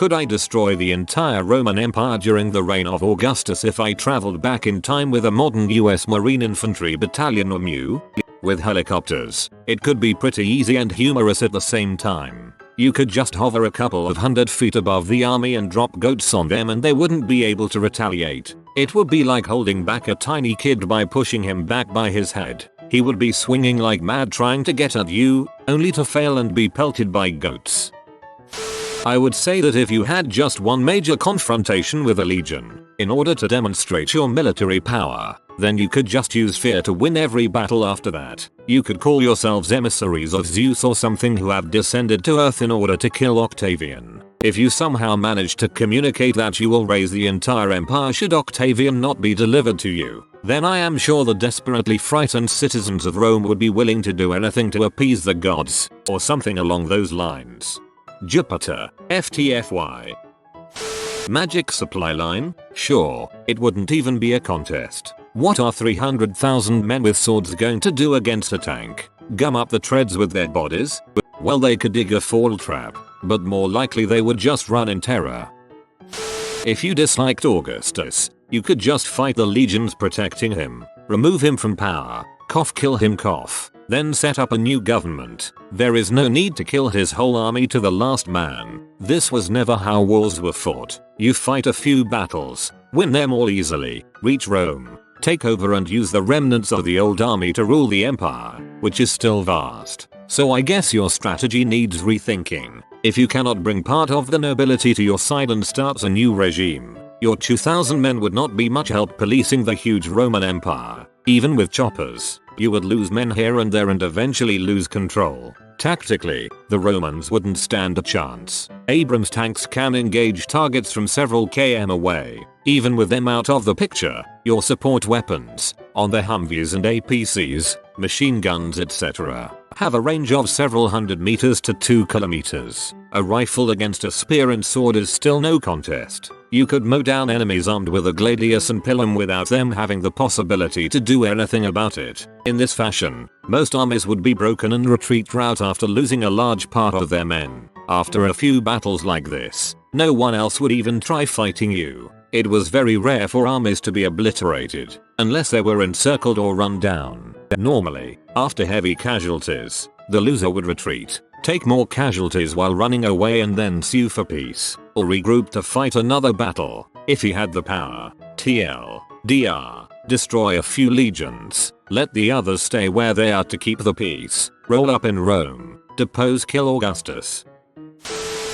Could I destroy the entire Roman Empire during the reign of Augustus if I traveled back in time with a modern US Marine Infantry battalion or MU? With helicopters, it could be pretty easy and humorous at the same time. You could just hover a couple of 100 feet above the army and drop goats on them and they wouldn't be able to retaliate. It would be like holding back a tiny kid by pushing him back by his head. He would be swinging like mad trying to get at you, only to fail and be pelted by goats. I would say that if you had just one major confrontation with a legion, in order to demonstrate your military power, then you could just use fear to win every battle after that. You could call yourselves emissaries of Zeus or something who have descended to Earth in order to kill Octavian. If you somehow manage to communicate that you will raise the entire empire should Octavian not be delivered to you, then I am sure the desperately frightened citizens of Rome would be willing to do anything to appease the gods, or something along those lines. Jupiter, FTFY. Magic supply line? Sure, it wouldn't even be a contest. What are 300,000 men with swords going to do against a tank? Gum up the treads with their bodies? Well, they could dig a fall trap, but more likely they would just run in terror. If you disliked Augustus, you could just fight the legions protecting him, remove him from power, kill him, then set up a new government. There is no need to kill his whole army to the last man. This was never how wars were fought. You fight a few battles, win them all easily, reach Rome, take over and use the remnants of the old army to rule the empire, which is still vast. So I guess your strategy needs rethinking. If you cannot bring part of the nobility to your side and start a new regime, your 2,000 men would not be much help policing the huge Roman Empire. Even with choppers, you would lose men here and there and eventually lose control. Tactically, the Romans wouldn't stand a chance. Abrams tanks can engage targets from several km away. Even with them out of the picture, your support weapons, on their Humvees and APCs, machine guns etc., have a range of several hundred meters to 2 kilometers. A rifle against a spear and sword is still no contest. You could mow down enemies armed with a gladius and pilum without them having the possibility to do anything about it. In this fashion, most armies would be broken and retreat rout after losing a large part of their men. After a few battles like this, no one else would even try fighting you. It was very rare for armies to be obliterated, unless they were encircled or run down. Normally, after heavy casualties, the loser would retreat, take more casualties while running away and then sue for peace, or regroup to fight another battle, if he had the power. TLDR, destroy a few legions, let the others stay where they are to keep the peace, roll up in Rome, depose kill Augustus.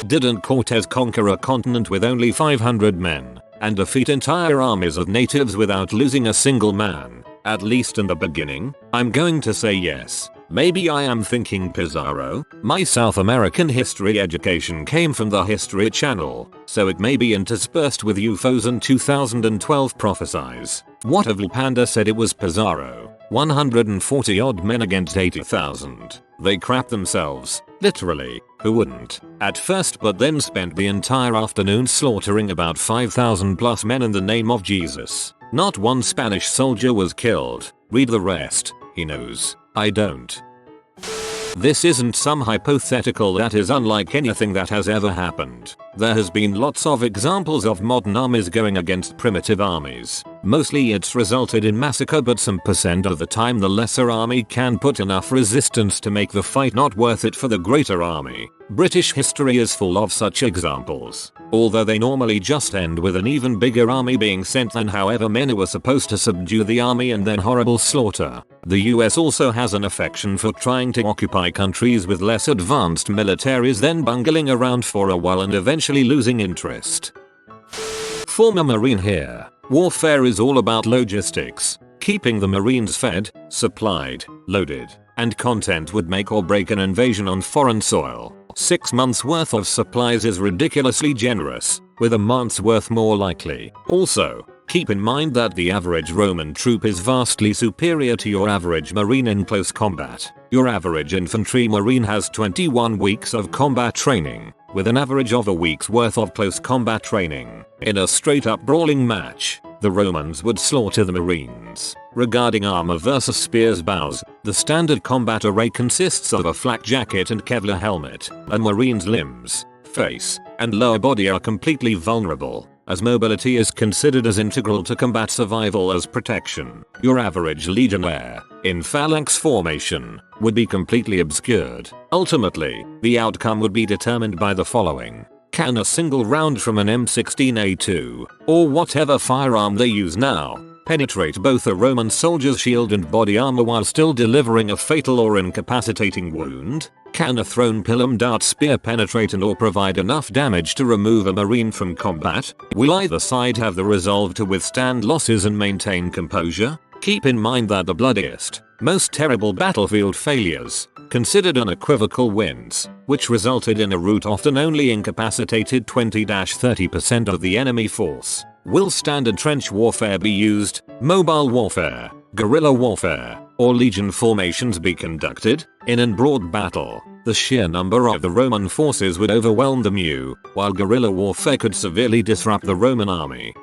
Didn't Cortez conquer a continent with only 500 men, and defeat entire armies of natives without losing a single man, at least in the beginning? I'm going to say yes. Maybe I am thinking Pizarro. My South American history education came from the History Channel, so it may be interspersed with UFOs and 2012 prophesies. What if Lupanda said it was Pizarro? 140 odd men against 80,000. They crapped themselves, literally. Who wouldn't? At first, but then spent the entire afternoon slaughtering about 5,000 plus men in the name of Jesus. Not one Spanish soldier was killed. Read the rest. He knows. I don't. This isn't some hypothetical that is unlike anything that has ever happened. There has been lots of examples of modern armies going against primitive armies. Mostly it's resulted in massacre, but some percent of the time the lesser army can put enough resistance to make the fight not worth it for the greater army. British history is full of such examples, although they normally just end with an even bigger army being sent than however many were supposed to subdue the army and then horrible slaughter. The US also has an affection for trying to occupy countries with less advanced militaries, then bungling around for a while and eventually losing interest. Former Marine here. Warfare is all about logistics. Keeping the Marines fed, supplied, loaded, and content would make or break an invasion on foreign soil. 6 months worth of supplies is ridiculously generous, with a month's worth more likely. Also, keep in mind that the average Roman troop is vastly superior to your average Marine in close combat. Your average infantry Marine has 21 weeks of combat training, with an average of a week's worth of close combat training. In a straight up brawling match, the Romans would slaughter the Marines. Regarding armor versus spears bows, the standard combat array consists of a flak jacket and Kevlar helmet, a Marine's limbs, face, and lower body are completely vulnerable, as mobility is considered as integral to combat survival as protection. Your average legionnaire, in phalanx formation, would be completely obscured. Ultimately, the outcome would be determined by the following. Can a single round from an M16A2, or whatever firearm they use now, penetrate both a Roman soldier's shield and body armor while still delivering a fatal or incapacitating wound? Can a thrown pilum dart spear penetrate and or provide enough damage to remove a marine from combat? Will either side have the resolve to withstand losses and maintain composure? Keep in mind that the bloodiest, most terrible battlefield failures, considered unequivocal wins, which resulted in a rout often only incapacitated 20-30% of the enemy force. Will standard trench warfare be used, mobile warfare, guerrilla warfare, or legion formations be conducted? In a broad battle, the sheer number of the Roman forces would overwhelm the Mu, while guerrilla warfare could severely disrupt the Roman army.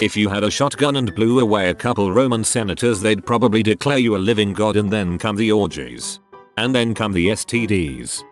If you had a shotgun and blew away a couple Roman senators, they'd probably declare you a living god, and then come the orgies. And then come the STDs.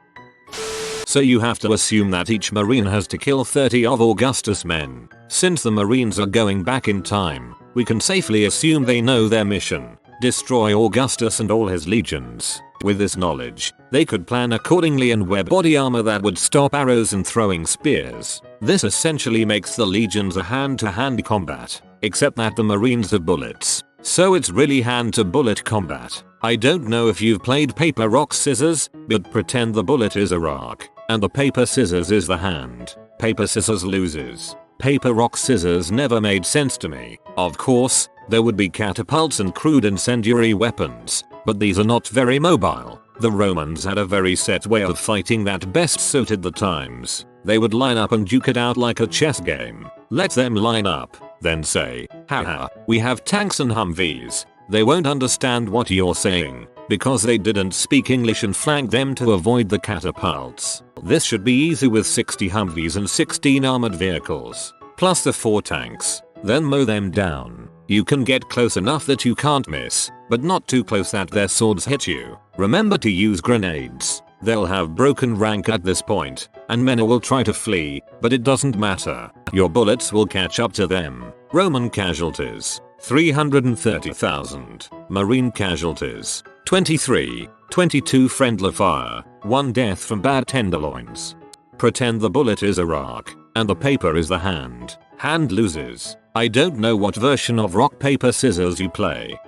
So you have to assume that each marine has to kill 30 of Augustus' men. Since the marines are going back in time, we can safely assume they know their mission: destroy Augustus and all his legions. With this knowledge, they could plan accordingly and wear body armor that would stop arrows and throwing spears. This essentially makes the legions a hand-to-hand combat, except that the marines have bullets, so it's really hand-to-bullet combat. I don't know if you've played paper rock scissors, but pretend the bullet is a rock, and the paper scissors is the hand. Paper scissors loses. Paper rock scissors never made sense to me. Of course, there would be catapults and crude incendiary weapons, but these are not very mobile. The Romans had a very set way of fighting that best suited the times. They would line up and duke it out like a chess game. Let them line up, then say, haha, we have tanks and Humvees. They won't understand what you're saying, because they didn't speak English, and flank them to avoid the catapults. This should be easy with 60 Humvees and 16 armored vehicles, plus the 4 tanks. Then mow them down. You can get close enough that you can't miss, but not too close that their swords hit you. Remember to use grenades. They'll have broken rank at this point, and men will try to flee, but it doesn't matter. Your bullets will catch up to them. Roman casualties, 330,000. Marine casualties, 23. 22 friendly fire, 1 death from bad tenderloins. Pretend the bullet is a rock, and the paper is the hand. Hand loses. I don't know what version of rock paper scissors you play.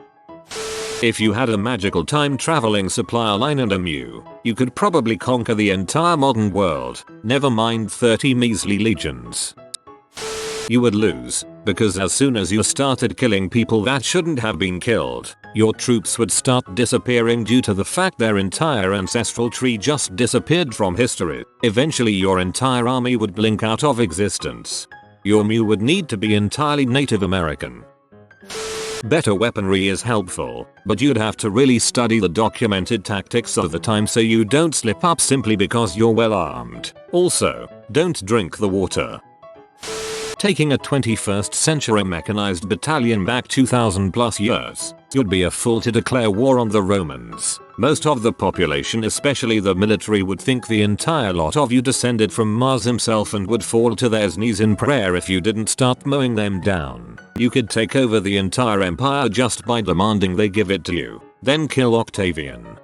If you had a magical time traveling supplier line and a Mu, you could probably conquer the entire modern world, never mind 30 measly legions. You would lose, because as soon as you started killing people that shouldn't have been killed, your troops would start disappearing due to the fact their entire ancestral tree just disappeared from history. Eventually your entire army would blink out of existence. Your Mu would need to be entirely Native American. Better weaponry is helpful, but you'd have to really study the documented tactics of the time so you don't slip up simply because you're well armed. Also, don't drink the water. Taking a 21st century mechanized battalion back 2000 plus years, you'd be a fool to declare war on the Romans. Most of the population, especially the military, would think the entire lot of you descended from Mars himself and would fall to their knees in prayer if you didn't start mowing them down. You could take over the entire empire just by demanding they give it to you, then kill Octavian.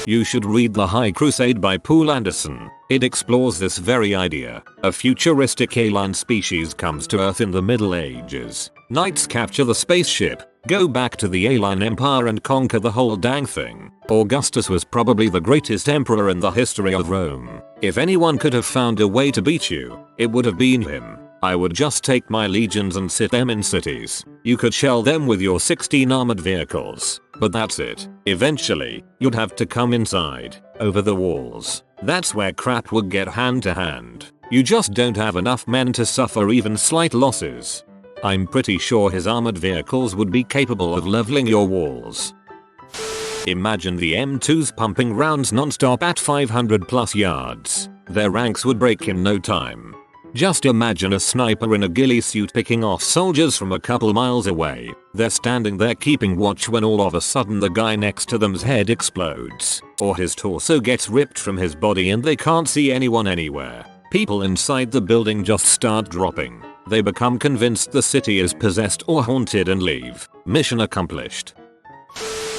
You should read The High Crusade by Poul Anderson. It explores this very idea. A futuristic alien species comes to Earth in the Middle Ages. Knights capture the spaceship, go back to the alien empire and conquer the whole dang thing. Augustus was probably the greatest emperor in the history of Rome. If anyone could have found a way to beat you, it would have been him. I would just take my legions and sit them in cities. You could shell them with your 16 armored vehicles, but that's it. Eventually, you'd have to come inside, over the walls. That's where crap would get hand to hand. You just don't have enough men to suffer even slight losses. I'm pretty sure his armored vehicles would be capable of leveling your walls. Imagine the M2s pumping rounds non-stop at 500 plus yards. Their ranks would break in no time. Just imagine a sniper in a ghillie suit picking off soldiers from a couple miles away. They're standing there keeping watch when all of a sudden the guy next to them's head explodes, or his torso gets ripped from his body and they can't see anyone anywhere. People inside the building just start dropping. They become convinced the city is possessed or haunted and leave. Mission accomplished.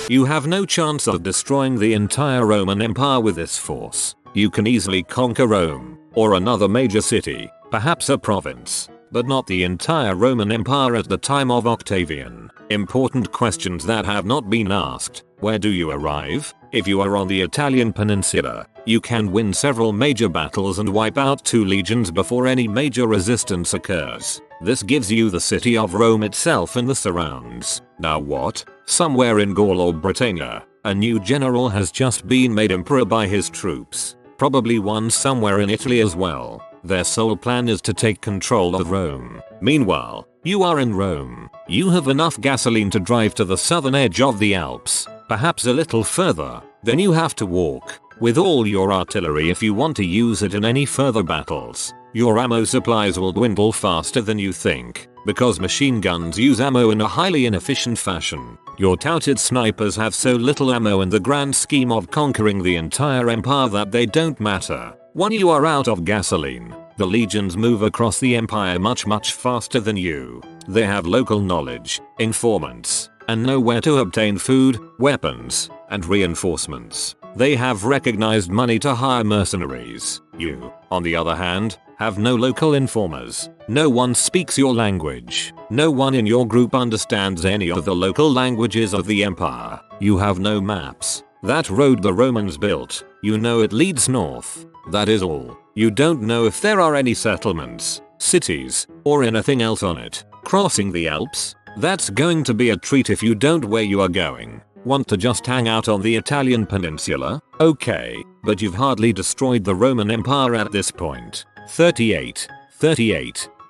You have no chance of destroying the entire Roman Empire with this force. You can easily conquer Rome, or another major city, perhaps a province, but not the entire Roman Empire at the time of Octavian. Important questions that have not been asked. Where do you arrive? If you are on the Italian peninsula, you can win several major battles and wipe out 2 legions before any major resistance occurs. This gives you the city of Rome itself and the surrounds. Now what? Somewhere in Gaul or Britannia, a new general has just been made emperor by his troops. Probably one somewhere in Italy as well. Their sole plan is to take control of Rome. Meanwhile, you are in Rome. You have enough gasoline to drive to the southern edge of the Alps, perhaps a little further. Then you have to walk, with all your artillery if you want to use it in any further battles. Your ammo supplies will dwindle faster than you think, because machine guns use ammo in a highly inefficient fashion. Your touted snipers have so little ammo in the grand scheme of conquering the entire empire that they don't matter. When you are out of gasoline, the legions move across the empire much faster than you. They have local knowledge, informants, and know where to obtain food, weapons, and reinforcements. They have recognized money to hire mercenaries. You, on the other hand, have no local informers. No one speaks your language. No one in your group understands any of the local languages of the empire. You have no maps. That road the Romans built, you know it leads north. That is all. You don't know if there are any settlements, cities, or anything else on it. Crossing the Alps? That's going to be a treat if you don't where you are going. Want to just hang out on the Italian peninsula? Okay, but you've hardly destroyed the Roman Empire at this point. 38.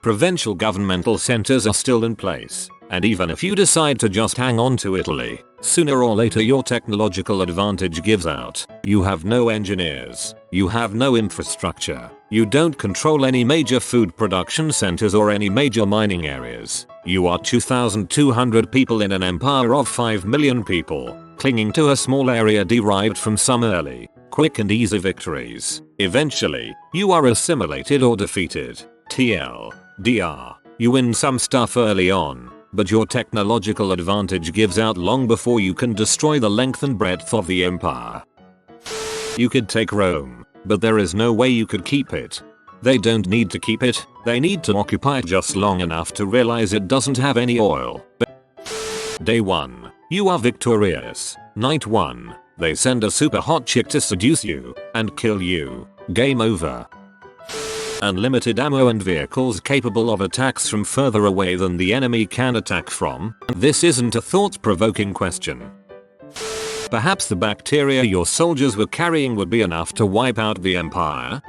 Provincial governmental centers are still in place. And even if you decide to just hang on to Italy, sooner or later your technological advantage gives out. You have no engineers. You have no infrastructure. You don't control any major food production centers or any major mining areas. You are 2,200 people in an empire of 5 million people, clinging to a small area derived from some early, quick and easy victories. Eventually, you are assimilated or defeated. TLDR. You win some stuff early on, but your technological advantage gives out long before you can destroy the length and breadth of the empire. You could take Rome, but there is no way you could keep it. They don't need to keep it, they need to occupy it just long enough to realize it doesn't have any oil. Day 1. You are victorious. Night 1. They send a super hot chick to seduce you and kill you. Game over. Unlimited ammo and vehicles capable of attacks from further away than the enemy can attack from. This isn't a thought-provoking question. Perhaps the bacteria your soldiers were carrying would be enough to wipe out the empire?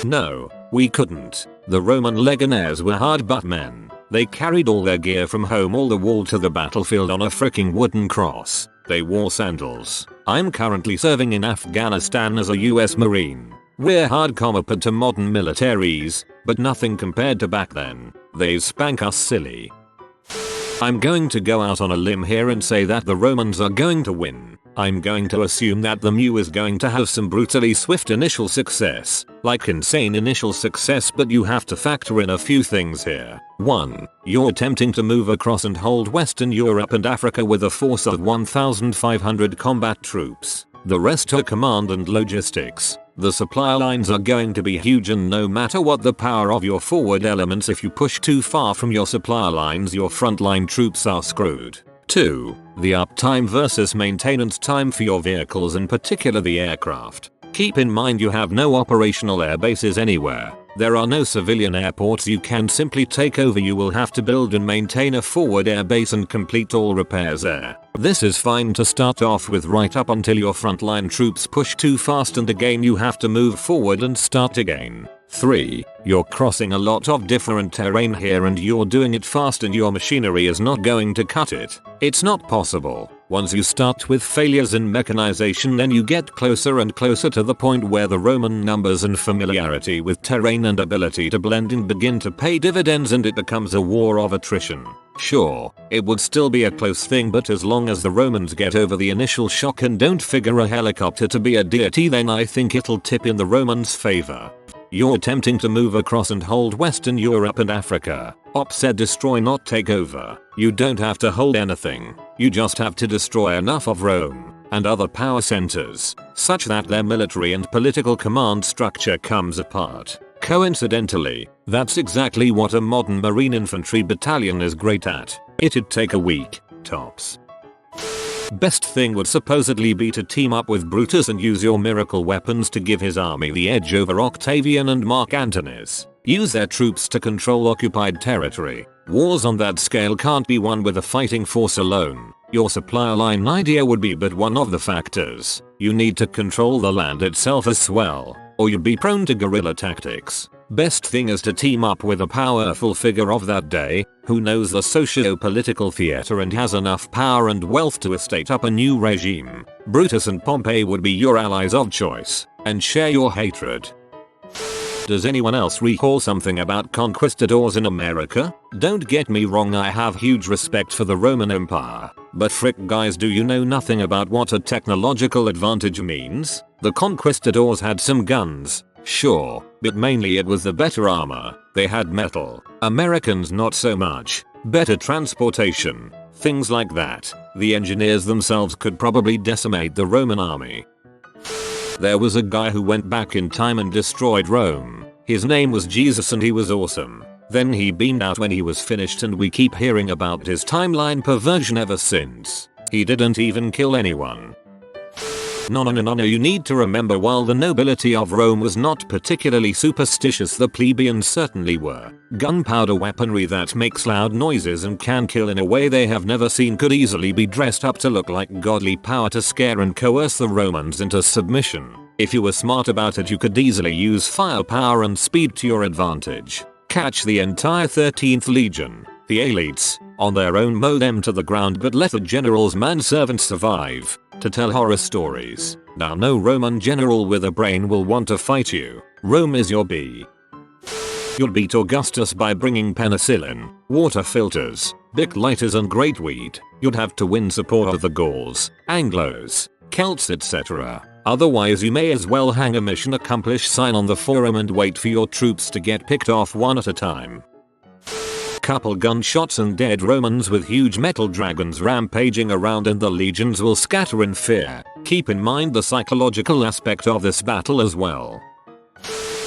No, we couldn't. The Roman legionnaires were hard-butt men. They carried all their gear from home all the wall to the battlefield on a fricking wooden cross. They wore sandals. I'm currently serving in Afghanistan as a US Marine. We're hard compared to modern militaries, but nothing compared to back then. They spank us silly. I'm going to go out on a limb here and say that the Romans are going to win. I'm going to assume that the Mu is going to have some brutally swift initial success. Like insane initial success, but you have to factor in a few things here. 1. You're attempting to move across and hold Western Europe and Africa with a force of 1,500 combat troops. The rest are command and logistics. The supply lines are going to be huge, and no matter what the power of your forward elements, if you push too far from your supply lines, your frontline troops are screwed. 2. The uptime versus maintenance time for your vehicles, in particular the aircraft. Keep in mind you have no operational air bases anywhere. There are no civilian airports you can simply take over. You will have to build and maintain a forward air base and complete all repairs there. This is fine to start off with right up until your frontline troops push too fast, and again you have to move forward and start again. 3. You're crossing a lot of different terrain here and you're doing it fast and your machinery is not going to cut it. It's not possible. Once you start with failures in mechanization, then you get closer and closer to the point where the Roman numbers and familiarity with terrain and ability to blend in begin to pay dividends, and it becomes a war of attrition. Sure, it would still be a close thing, but as long as the Romans get over the initial shock and don't figure a helicopter to be a deity, then I think it'll tip in the Romans' favor. You're attempting to move across and hold Western Europe and Africa. Op said destroy, not take over. You don't have to hold anything. You just have to destroy enough of Rome and other power centers such that their military and political command structure comes apart. Coincidentally, that's exactly what a modern marine infantry battalion is great at. It'd take a week, tops. Best thing would supposedly be to team up with Brutus and use your miracle weapons to give his army the edge over Octavian and Mark Antony's. Use their troops to control occupied territory. Wars on that scale can't be won with a fighting force alone. Your supply line idea would be but one of the factors. You need to control the land itself as well, or you'd be prone to guerrilla tactics. Best thing is to team up with a powerful figure of that day, who knows the socio-political theater and has enough power and wealth to estate up a new regime. Brutus and Pompey would be your allies of choice, and share your hatred. Does anyone else recall something about conquistadors in America? Don't get me wrong, I have huge respect for the Roman Empire, but frick guys, do you know nothing about what a technological advantage means? The conquistadors had some guns, sure, but mainly it was the better armor. They had metal. Americans not so much. Better transportation, things like that. The engineers themselves could probably decimate the Roman army. There was a guy who went back in time and destroyed Rome. His name was Jesus and he was awesome. Then he beamed out when he was finished, and we keep hearing about his timeline perversion ever since. He didn't even kill anyone. No, you need to remember, while the nobility of Rome was not particularly superstitious, the plebeians certainly were. Gunpowder weaponry that makes loud noises and can kill in a way they have never seen could easily be dressed up to look like godly power to scare and coerce the Romans into submission. If you were smart about it, you could easily use firepower and speed to your advantage. Catch the entire 13th Legion, the elites, on their own, mow them to the ground, but let the general's manservants survive to tell horror stories. Now no Roman general with a brain will want to fight you. Rome is your B. You'll beat Augustus by bringing penicillin, water filters, Bic lighters and great weed. You'd have to win support of the Gauls, Anglos, Celts, etc. Otherwise you may as well hang a mission accomplished sign on the forum and wait for your troops to get picked off one at a time. Couple gunshots and dead Romans with huge metal dragons rampaging around, and the legions will scatter in fear. Keep in mind the psychological aspect of this battle as well.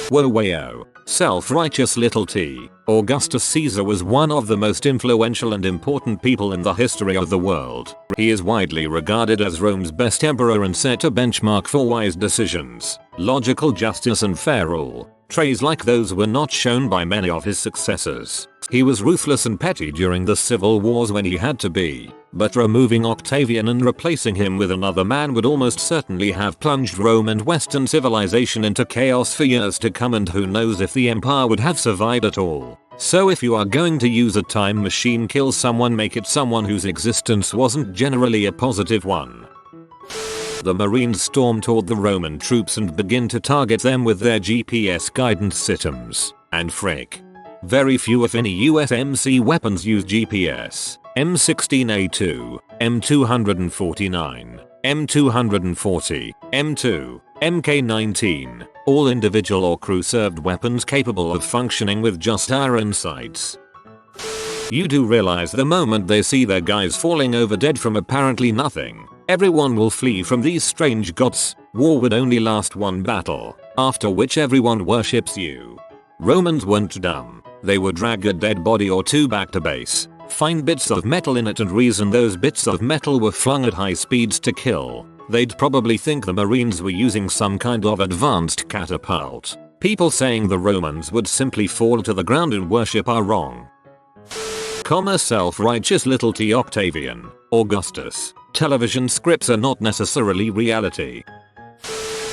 Whoa wayo. Self-righteous little t. Augustus Caesar was one of the most influential and important people in the history of the world. He is widely regarded as Rome's best emperor and set a benchmark for wise decisions, logical justice and fair rule. Traits like those were not shown by many of his successors. He was ruthless and petty during the civil wars when he had to be, but removing Octavian and replacing him with another man would almost certainly have plunged Rome and Western civilization into chaos for years to come, and who knows if the empire would have survived at all. So if you are going to use a time machine, kill someone, make it someone whose existence wasn't generally a positive one. The Marines storm toward the Roman troops and begin to target them with their GPS guidance systems. And frick, very few if any USMC weapons use GPS. M16A2, M249, M240, M2, Mk19, all individual or crew-served weapons capable of functioning with just iron sights. You do realize the moment they see their guys falling over dead from apparently nothing, everyone will flee from these strange gods. War would only last one battle, after which everyone worships you. Romans weren't dumb. They would drag a dead body or two back to base, find bits of metal in it and reason those bits of metal were flung at high speeds to kill. They'd probably think the Marines were using some kind of advanced catapult. People saying the Romans would simply fall to the ground and worship are wrong. Self-righteous little t Octavian, Augustus. Television scripts are not necessarily reality.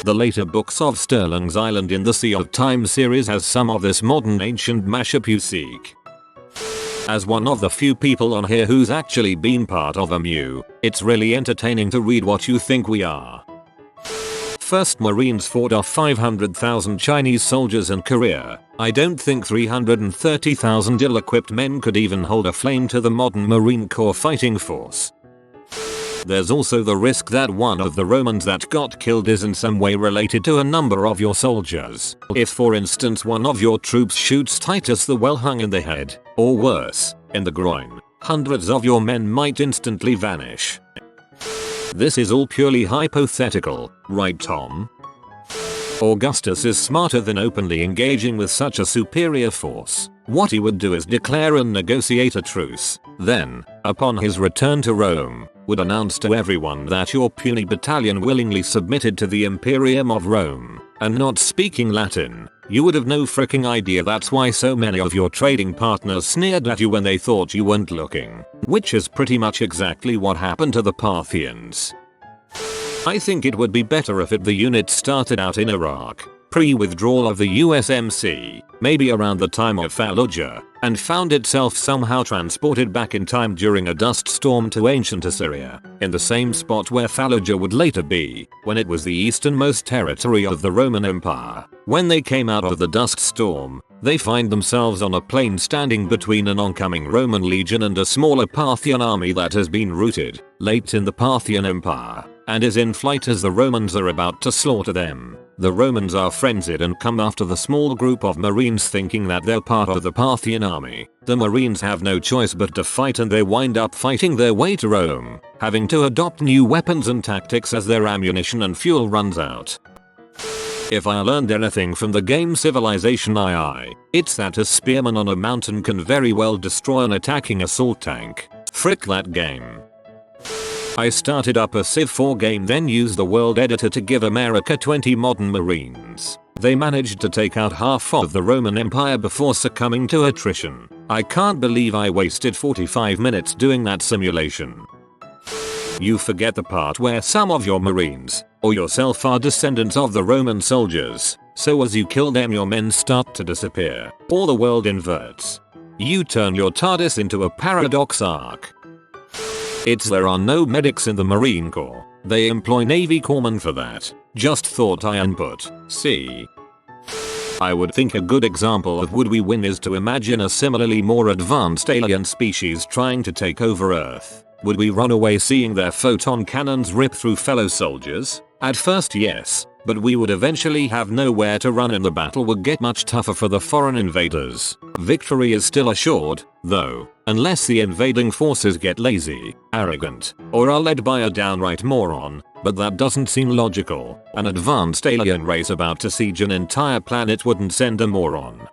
The later books of Sterling's Island in the Sea of Time series has some of this modern ancient mashup you seek. As one of the few people on here who's actually been part of a MU, it's really entertaining to read what you think we are. First, Marines fought off 500,000 Chinese soldiers in Korea. I don't think 330,000 ill-equipped men could even hold a flame to the modern Marine Corps fighting force. There's also the risk that one of the Romans that got killed is in some way related to a number of your soldiers. If for instance one of your troops shoots Titus the Well-Hung in the head, or worse, in the groin, hundreds of your men might instantly vanish. This is all purely hypothetical, right Tom? Augustus is smarter than openly engaging with such a superior force. What he would do is declare and negotiate a truce. Then, upon his return to Rome, would announce to everyone that your puny battalion willingly submitted to the Imperium of Rome. And not speaking Latin, you would have no fricking idea that's why so many of your trading partners sneered at you when they thought you weren't looking. Which is pretty much exactly what happened to the Parthians. I think it would be better if the unit started out in Iraq, pre-withdrawal of the USMC, maybe around the time of Fallujah, and found itself somehow transported back in time during a dust storm to ancient Assyria, in the same spot where Fallujah would later be, when it was the easternmost territory of the Roman Empire. When they came out of the dust storm, they find themselves on a plain standing between an oncoming Roman legion and a smaller Parthian army that has been rooted, late in the Parthian Empire, and is in flight as the Romans are about to slaughter them. The Romans are frenzied and come after the small group of Marines thinking that they're part of the Parthian army. The Marines have no choice but to fight and they wind up fighting their way to Rome, having to adopt new weapons and tactics as their ammunition and fuel runs out. If I learned anything from the game Civilization II, it's that a spearman on a mountain can very well destroy an attacking assault tank. Frick that game. I started up a Civ 4 game, then used the world editor to give America 20 modern Marines. They managed to take out half of the Roman Empire before succumbing to attrition. I can't believe I wasted 45 minutes doing that simulation. You forget the part where some of your Marines, or yourself, are descendants of the Roman soldiers, so as you kill them your men start to disappear, or the world inverts. You turn your TARDIS into a paradox arc. There are no medics in the Marine Corps. They employ Navy corpsmen for that. Just thought I input. See? I would think a good example of would we win is to imagine a similarly more advanced alien species trying to take over Earth. Would we run away seeing their photon cannons rip through fellow soldiers? At first yes, but we would eventually have nowhere to run and the battle would get much tougher for the foreign invaders. Victory is still assured, though, unless the invading forces get lazy, arrogant, or are led by a downright moron, but that doesn't seem logical. An advanced alien race about to siege an entire planet wouldn't send a moron.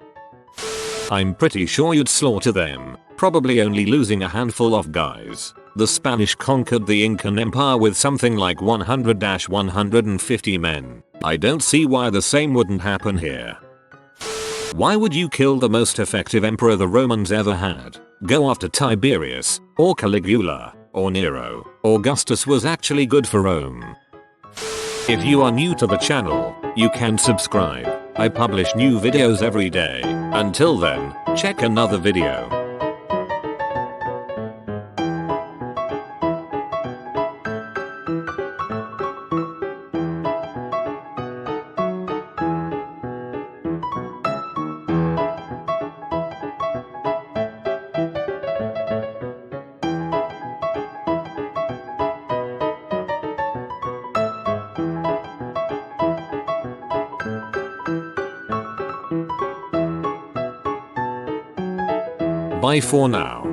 I'm pretty sure you'd slaughter them, probably only losing a handful of guys. The Spanish conquered the Incan Empire with something like 100-150 men. I don't see why the same wouldn't happen here. Why would you kill the most effective emperor the Romans ever had? Go after Tiberius, or Caligula, or Nero. Augustus was actually good for Rome. If you are new to the channel, you can subscribe. I publish new videos every day. Until then, check another video. Bye for now.